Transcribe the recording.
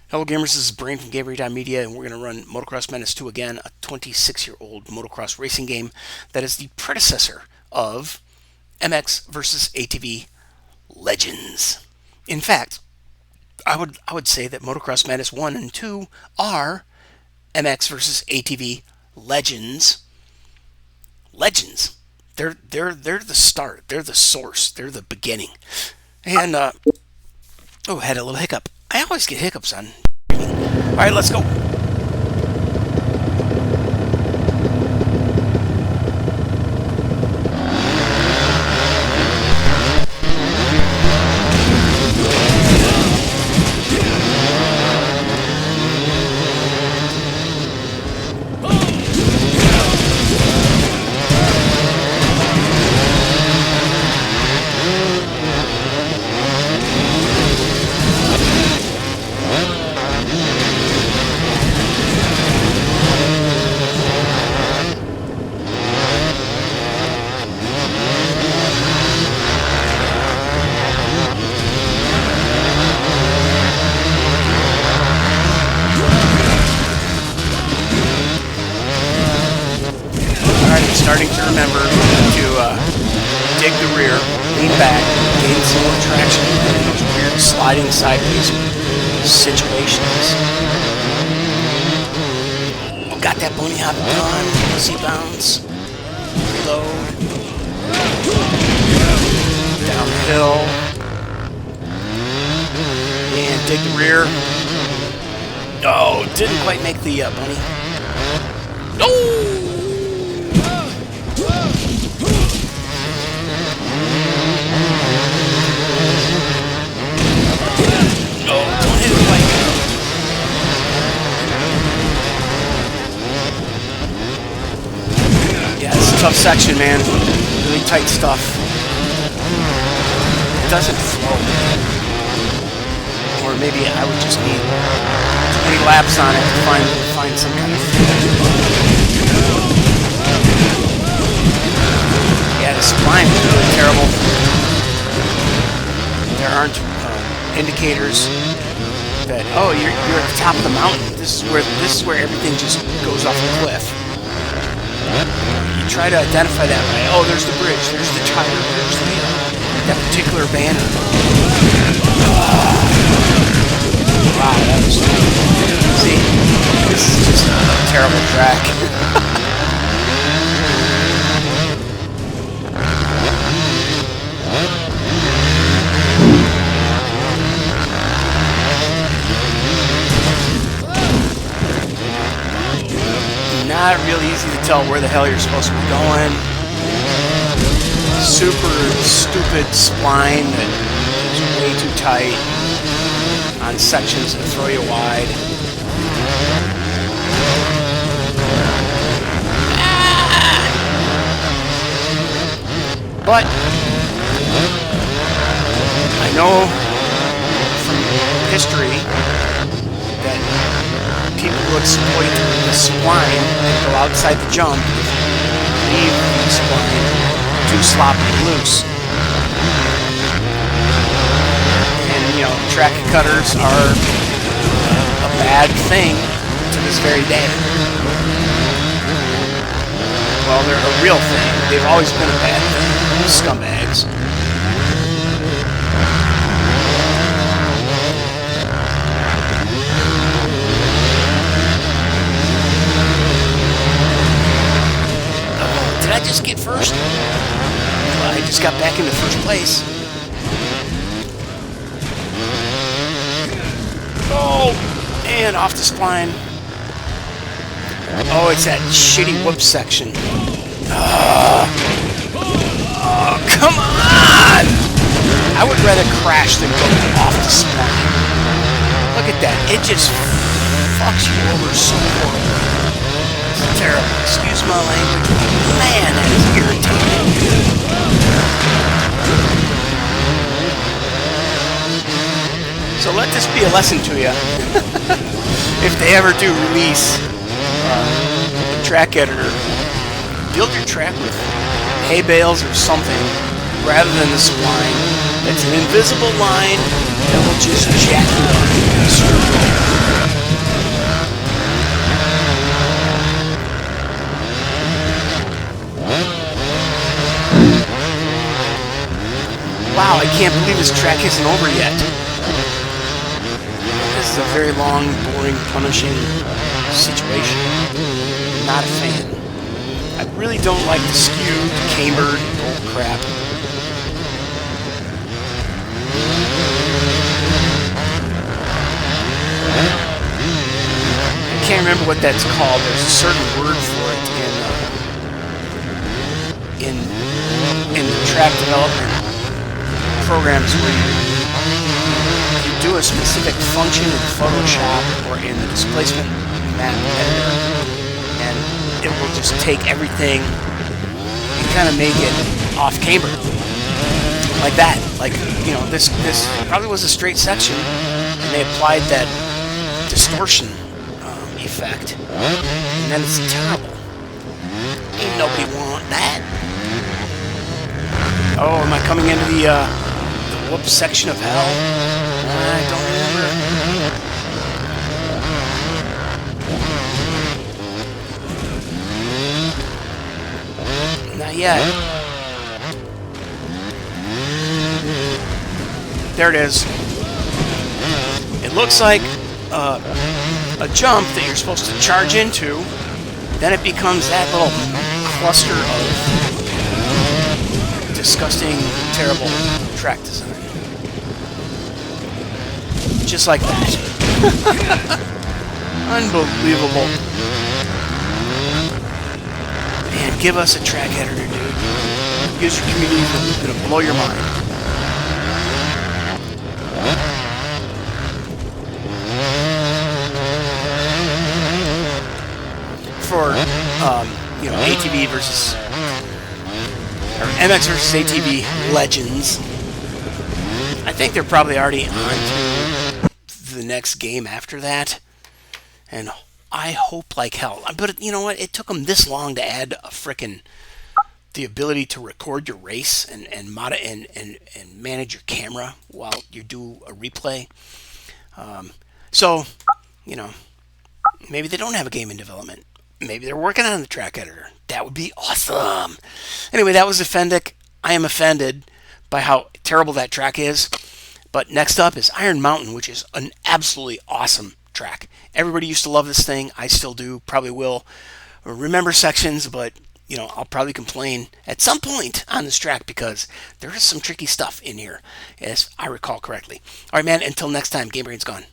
Hello gamers, this is Brain from GameBrainMedia, and we're going to run Motocross Menace 2 again, a 26-year-old motocross racing game that is the predecessor of MX vs. ATV Legends. In fact, I would say that Motocross Menace 1 and 2 are MX vs. ATV Legends. Legends. They're the start. They're the source. They're the beginning. And oh, had a little hiccup. I always get hiccups on. Alright, let's go. Starting to remember to dig the rear, lean back, gain some more traction in those weird sliding sideways situations. Oh, got that bony hop done, easy bounce, reload, downhill, and dig the rear. Oh, didn't quite make the bunny. No! Tough section, man. Really tight stuff. It doesn't flow. Or maybe I would just need too many laps on it to find some kind of Yeah, the spline is really terrible. There aren't indicators that you're at the top of the mountain. This is where everything just goes off a cliff. Try to identify that way. Oh, there's the bridge, there's the tire, there's that particular banner. Wow, that was... See? This is just a terrible track. Not really easy to tell where the hell you're supposed to be going. Super stupid spline that is way too tight on sections that throw you wide. But I know from history that people who exploit the spline and go outside the jump leave the spline too sloppy and loose. And, track cutters are a bad thing to this very day. Well, they're a real thing. They've always been a bad thing. Scumbags. Did I just get first? Well, I just got back into first place. Oh, and off the spline. Oh, it's that shitty whoop section. Oh, come on! I would rather crash than go off the spline. Look at that. It just fucks you over so horribly. Terrible. Excuse my language. Man, that is irritating. So let this be a lesson to you. If they ever do release a track editor, build your track with hay bales or something rather than the spline. It's an invisible line that will just jack you up. can't believe this track isn't over yet. This is a very long, boring, punishing situation. Not a fan. I really don't like the skewed, cambered, bull crap. I can't remember what that's called. There's a certain word for it in the track development programs where you do a specific function in Photoshop or in the displacement map editor, and it will just take everything and kind of make it off camber. Like that. Like, you know, this probably was a straight section, and they applied that distortion effect, and then it's terrible. Ain't nobody want that. Oh, am I coming into the whoops section of hell? I don't remember. Not yet. There it is. It looks like a jump that you're supposed to charge into. Then it becomes that little cluster of disgusting, terrible track design. Just like that. Unbelievable. Man, give us a track editor, dude. User community is going to blow your mind. For you know, ATV versus or MX versus ATV legends, I think they're probably already on to the next game after that, and I hope like hell. But you know what? It took them this long to add a frickin' the ability to record your race and manage your camera while you do a replay. So, you know, maybe they don't have a game in development. Maybe they're working on the track editor. That would be awesome. Anyway, that was Iffendic. I am offended by how terrible that track is. But next up is Iron Mountain, which is an absolutely awesome track. Everybody used to love this thing. I still do. Probably will remember sections, but you know, I'll probably complain at some point on this track because there is some tricky stuff in here, as I recall correctly. All right, man, until next time, GameBrain's gone.